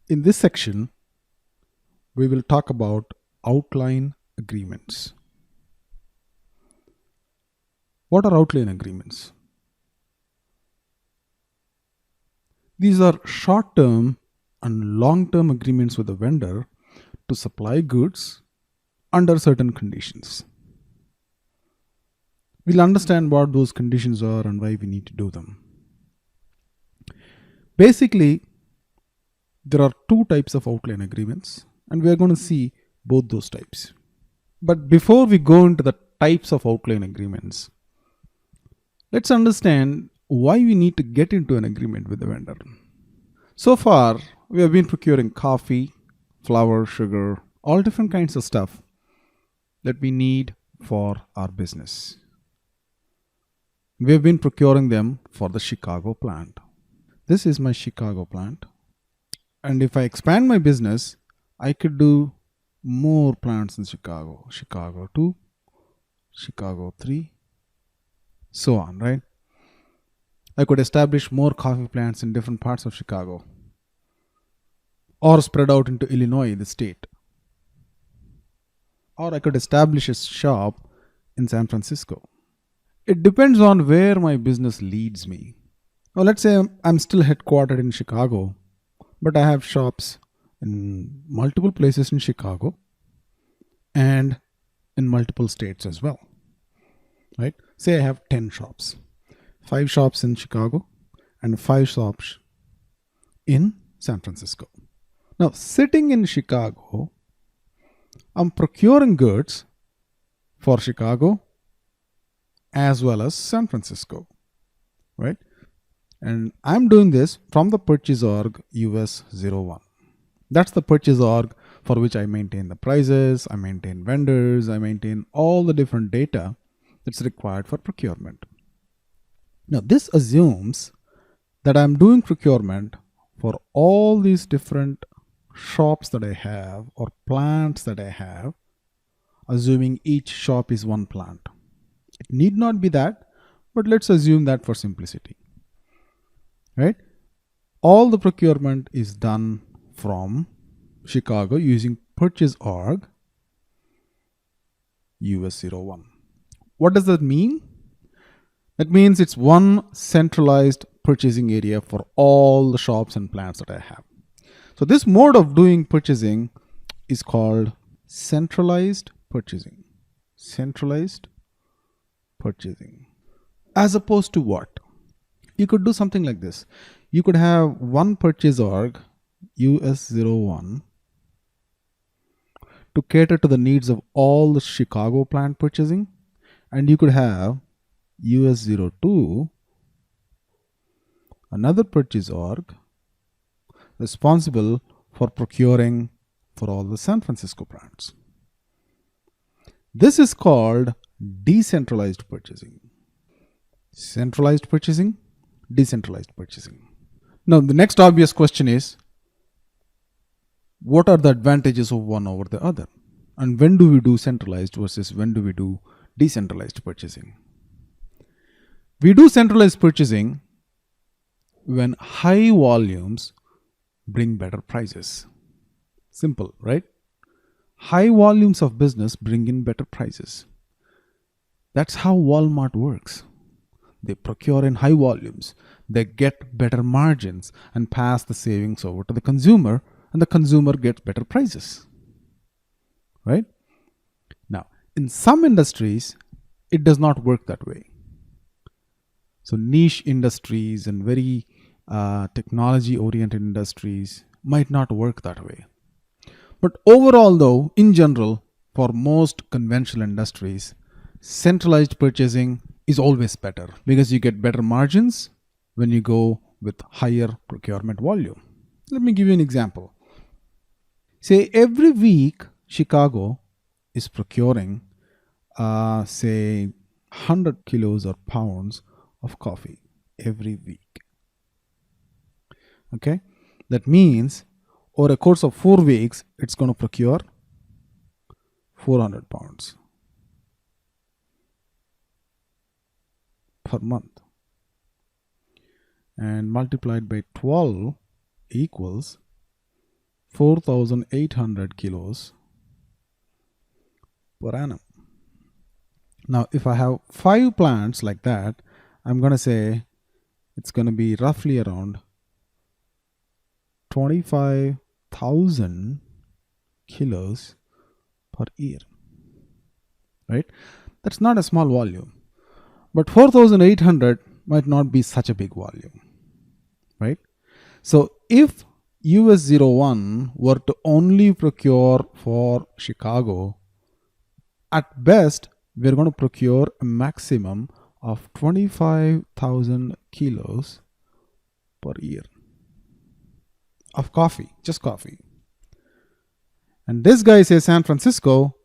In this section, we will talk about outline agreements. What are outline agreements? These are short term and long term agreements with the vendor to supply goods under certain conditions. We'll understand what those conditions are and why we need to do them. Basically, there are two types of outline agreements, and we are going to see both those types. But before we go into the types of outline agreements, let's understand why we need to get into an agreement with the vendor. So far, we have been procuring coffee, flour, sugar, all different kinds of stuff that we need for our business. We have been procuring them for the Chicago plant. This is my Chicago plant. And if I expand my business, I could do more plants in Chicago. Chicago 2, Chicago 3, so on, right? I could establish more coffee plants in different parts of Chicago or spread out into Illinois, the state. Or I could establish a shop in San Francisco. It depends on where my business leads me. Now, let's say I'm still headquartered in Chicago, but I have shops in multiple places in Chicago and in multiple states as well, right? Say I have 10 shops, 5 shops in Chicago and 5 shops in San Francisco. Now, sitting in Chicago, I'm procuring goods for Chicago as well as San Francisco, right? And I'm doing this from the purchase org US01. That's the purchase org for which I maintain the prices, I maintain vendors, I maintain all the different data that's required for procurement. Now, this assumes that I'm doing procurement for all these different shops that I have or plants that I have, assuming each shop is one plant. It need not be that, but let's assume that for simplicity, right? All the procurement is done from Chicago using purchase org US01. What does that mean? That means it's one centralized purchasing area for all the shops and plants that I have. So this mode of doing purchasing is called centralized purchasing. Centralized purchasing. As opposed to what? You could do something like this. You could have one purchase org US01 to cater to the needs of all the Chicago plant purchasing, and you could have US02, another purchase org responsible for procuring for all the San Francisco plants. This is called decentralized purchasing. Centralized purchasing, decentralized purchasing. Now, the next obvious question is, what are the advantages of one over the other? And when do we do centralized versus when do we do decentralized purchasing? We do centralized purchasing when high volumes bring better prices. Simple, right? High volumes of business bring in better prices. That's how Walmart works. They procure in high volumes, they get better margins and pass the savings over to the consumer, and the consumer gets better prices, right? Now, in some industries, it does not work that way. So niche industries and very technology-oriented industries might not work that way. But overall, though, in general, for most conventional industries, centralized purchasing is always better because you get better margins when you go with higher procurement volume. Let me give you an example. Say every week, Chicago is procuring, say, 100 kilos or pounds of coffee every week. Okay, that means over a course of 4 weeks, it's going to procure 400 pounds per month. And multiplied by 12 equals 4,800 kilos per annum. Now, if I have 5 plants like that, I'm going to say it's going to be roughly around 25,000 kilos per year, right? That's not a small volume, but 4,800 might not be such a big volume, right? So if US-01 were to only procure for Chicago, at best, we're going to procure a maximum of 25,000 kilos per year of coffee, just coffee. And this guy says San Francisco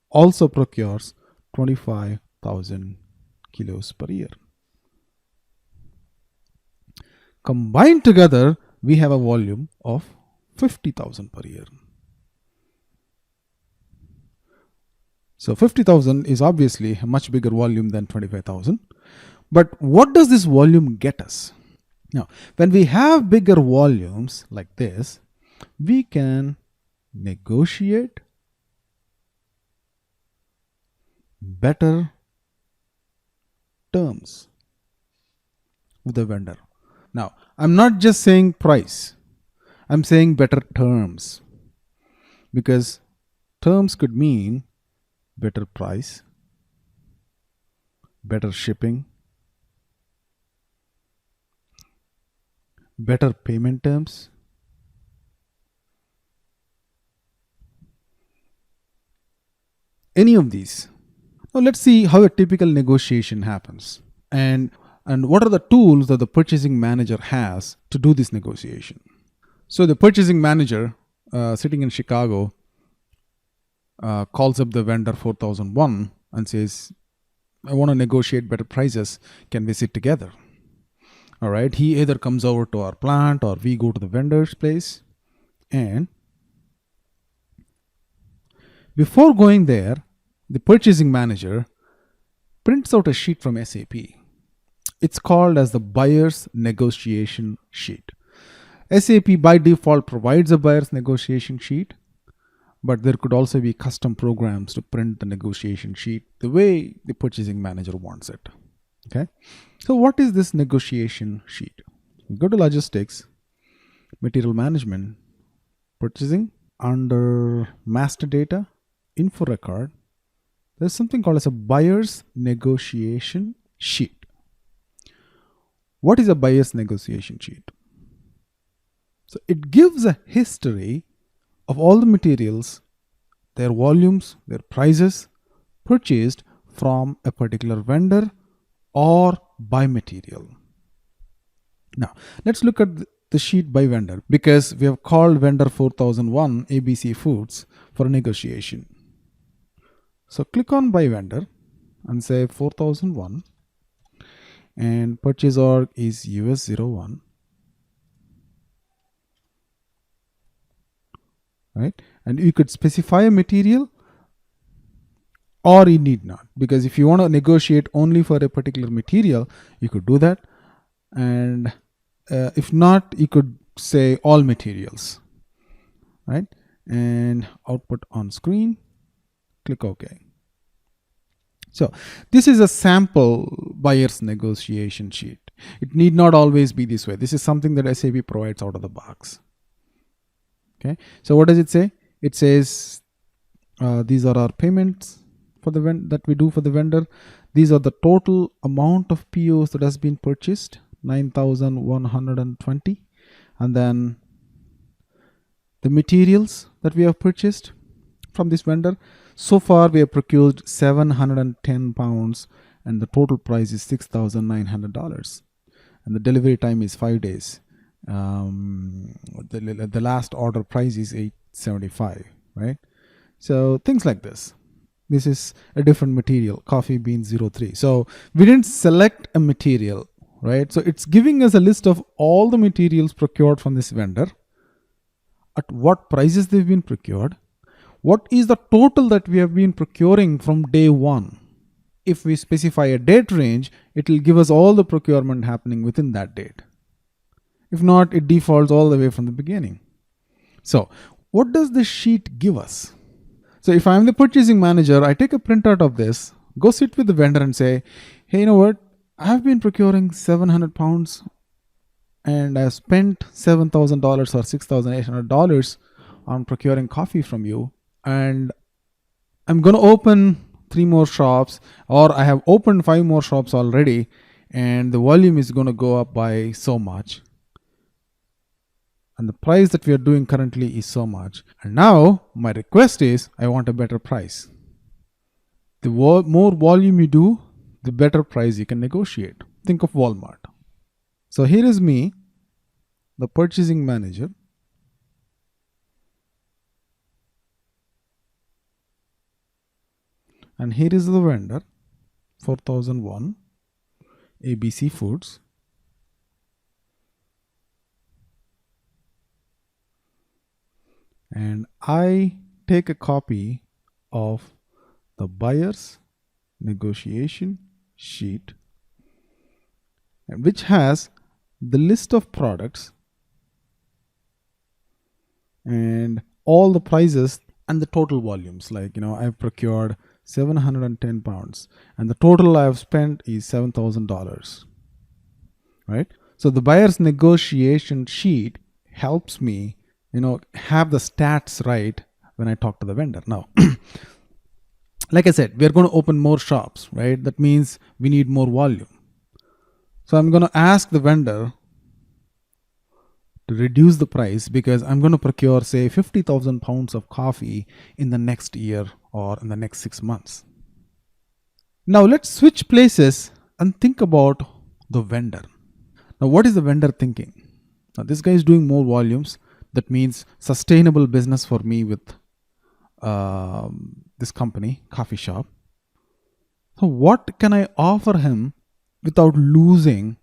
also procures 25,000 kilos per year. Combined together, we have a volume of 50,000 per year. So 50,000 is obviously a much bigger volume than 25,000. But what does this volume get us? Now, when we have bigger volumes like this, we can negotiate better terms with the vendor. Now, I'm not just saying price, I'm saying better terms, because terms could mean better price, better shipping, better payment terms, any of these. Now let's see how a typical negotiation happens and what are the tools that the purchasing manager has to do this negotiation. So the purchasing manager sitting in Chicago calls up the vendor 4001 and says, I want to negotiate better prices. Can we sit together? All right. He either comes over to our plant or we go to the vendor's place. And before going there, the purchasing manager prints out a sheet from SAP. It's called as the buyer's negotiation sheet. SAP by default provides a buyer's negotiation sheet, but there could also be custom programs to print the negotiation sheet the way the purchasing manager wants it. Okay. So what is this negotiation sheet? We go to logistics, material management, purchasing. Under master data, info record, there's something called as a buyer's negotiation sheet. What is a buyer's negotiation sheet? So it gives a history of all the materials, their volumes, their prices purchased from a particular vendor or by material. Now, let's look at the sheet by vendor, because we have called vendor 4001 ABC Foods for a negotiation. So click on by vendor and say 4001 and purchase org is US-01. Right? And you could specify a material or you need not, because if you want to negotiate only for a particular material, you could do that. And if not, you could say all materials, right? And output on screen, click OK. So this is a sample buyer's negotiation sheet. It need not always be this way. This is something that SAP provides out of the box. Okay. So what does it say? It says these are our payments for the that we do for the vendor. These are the total amount of POs that has been purchased, 9,120, and then the materials that we have purchased from this vendor. So far we have procured 710 pounds and the total price is $6,900 and the delivery time is 5 days. The last order price is $875, right? So things like this. This is a different material, coffee bean 03. So we didn't select a material, right? So it's giving us a list of all the materials procured from this vendor, at what prices they've been procured, what is the total that we have been procuring from day one. If we specify a date range, it will give us all the procurement happening within that date. If not, it defaults all the way from the beginning. So, what does this sheet give us? So, if I'm the purchasing manager, I take a printout of this, go sit with the vendor and say, hey, you know what? I've been procuring 700 pounds and I've spent $7,000 or $6,800 on procuring coffee from you. And I'm going to open 3 more shops, or I have opened 5 more shops already, and the volume is going to go up by so much. And the price that we are doing currently is so much. And now my request is I want a better price. The more volume you do, the better price you can negotiate. Think of Walmart. So here is me, the purchasing manager. And here is the vendor, 4001, ABC Foods. And I take a copy of the buyer's negotiation sheet, which has the list of products and all the prices and the total volumes. Like, I've procured 710 pounds and the total I've spent is $7,000, right? So the buyer's negotiation sheet helps me, have the stats right when I talk to the vendor. Now, like I said, we're going to open more shops, right? That means we need more volume. So I'm going to ask the vendor to reduce the price because I'm going to procure, say, 50,000 pounds of coffee in the next year or in the next 6 months. Now let's switch places and think about the vendor. Now, what is the vendor thinking? Now, this guy is doing more volumes. That means sustainable business for me with this company, coffee shop. So what can I offer him without losing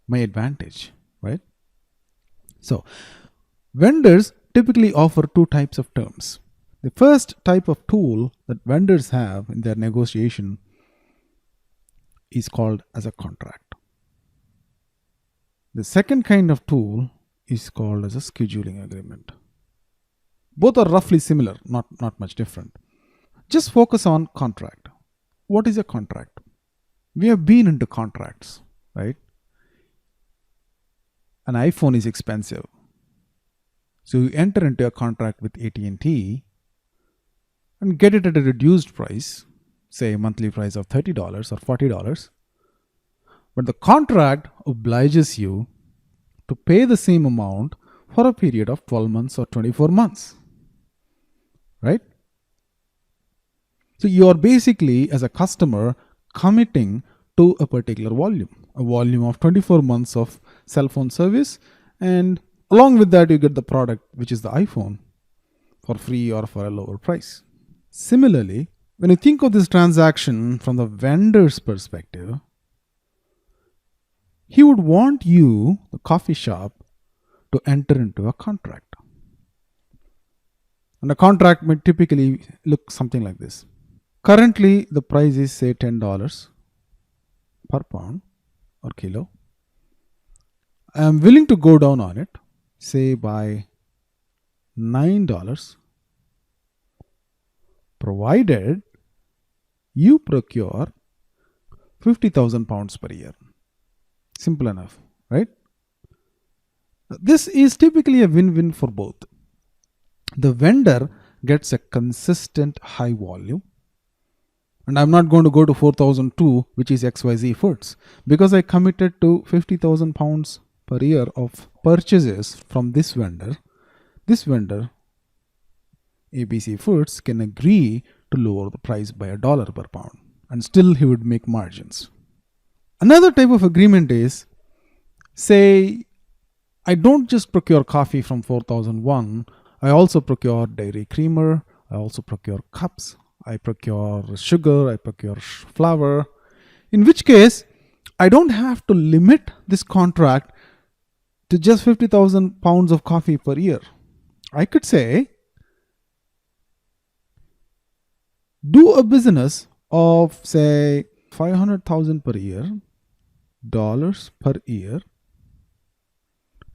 my advantage, right? So vendors typically offer 2 types of terms. The first type of tool that vendors have in their negotiation is called as a contract. The second kind of tool is called as a scheduling agreement. Both are roughly similar, not much different. Just focus on contract. What is a contract? We have been into contracts, right? An iPhone is expensive. So you enter into a contract with AT&T and get it at a reduced price, say a monthly price of $30 or $40. But the contract obliges you to pay the same amount for a period of 12 months or 24 months, right? So you are basically, as a customer, committing to a particular volume, a volume of 24 months of cell phone service, and along with that you get the product, which is the iPhone, for free or for a lower price. Similarly, when you think of this transaction from the vendor's perspective, he would want you, the coffee shop, to enter into a contract. And a contract may typically look something like this. Currently, the price is, say, $10 per pound or kilo. I am willing to go down on it, say by $9, provided you procure 50,000 pounds per year. Simple enough, right? This is typically a win-win for both. The vendor gets a consistent high volume, and I'm not going to go to 4,002, which is XYZ Foods, because I committed to 50,000 pounds per year of purchases from this vendor. This vendor, ABC Foods, can agree to lower the price by $1 per pound, and still he would make margins. Another type of agreement is, say, I don't just procure coffee from 4001, I also procure dairy creamer, I also procure cups, I procure sugar, I procure flour, in which case I don't have to limit this contract to just 50,000 pounds of coffee per year. I could say, do a business of, say, 500,000 per year, dollars per year,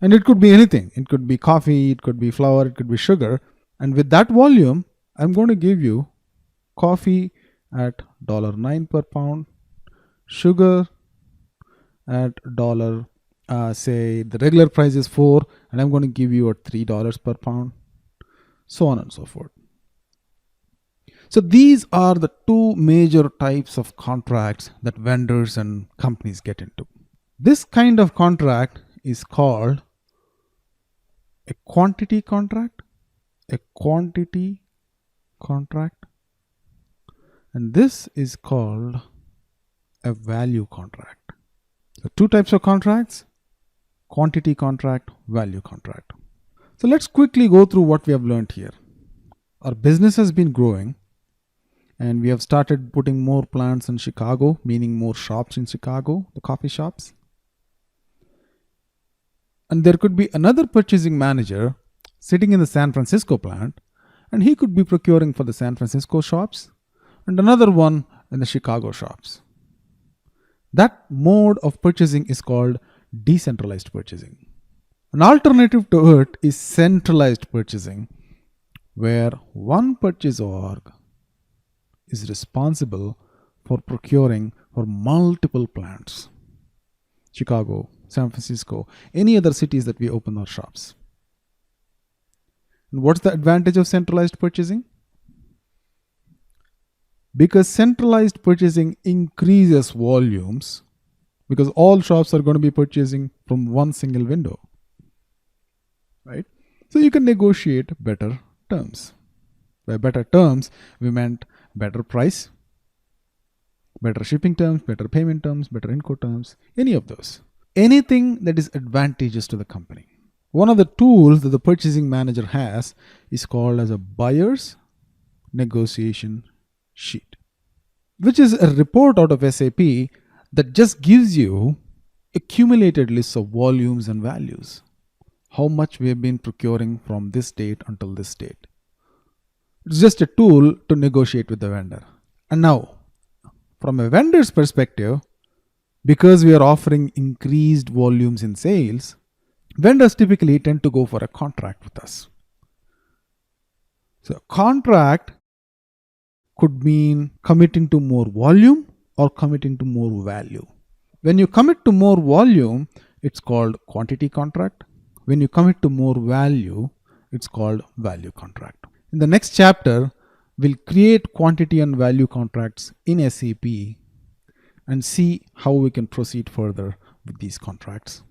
And it could be anything. It could be coffee, it could be flour, it could be sugar. And with that volume, I'm going to give you coffee at $9 per pound, sugar at dollar, say the regular price is 4, and I'm going to give you at $3 per pound, so on and so forth. So these are the two major types of contracts that vendors and companies get into. This kind of contract is called a quantity contract, and this is called a value contract. So two types of contracts: quantity contract, value contract. So let's quickly go through what we have learned here. Our business has been growing, and we have started putting more plants in Chicago, meaning more shops in Chicago, the coffee shops. And there could be another purchasing manager sitting in the San Francisco plant, and he could be procuring for the San Francisco shops, and another one in the Chicago shops. That mode of purchasing is called decentralized purchasing. An alternative to it is centralized purchasing, where one purchase org is responsible for procuring for multiple plants. Chicago, San Francisco, any other cities that we open our shops. And what's the advantage of centralized purchasing? Because centralized purchasing increases volumes, because all shops are going to be purchasing from one single window, right? So you can negotiate better terms. By better terms, we meant better price, better shipping terms, better payment terms, better Inco terms, any of those. Anything that is advantageous to the company. One of the tools that the purchasing manager has is called as a buyer's negotiation sheet, which is a report out of SAP that just gives you accumulated lists of volumes and values. How much we have been procuring from this date until this date. It's just a tool to negotiate with the vendor. And now, from a vendor's perspective, because we are offering increased volumes in sales, vendors typically tend to go for a contract with us. So contract could mean committing to more volume or committing to more value. When you commit to more volume, it's called quantity contract. When you commit to more value, it's called value contract. In the next chapter, we'll create quantity and value contracts in SAP and see how we can proceed further with these contracts.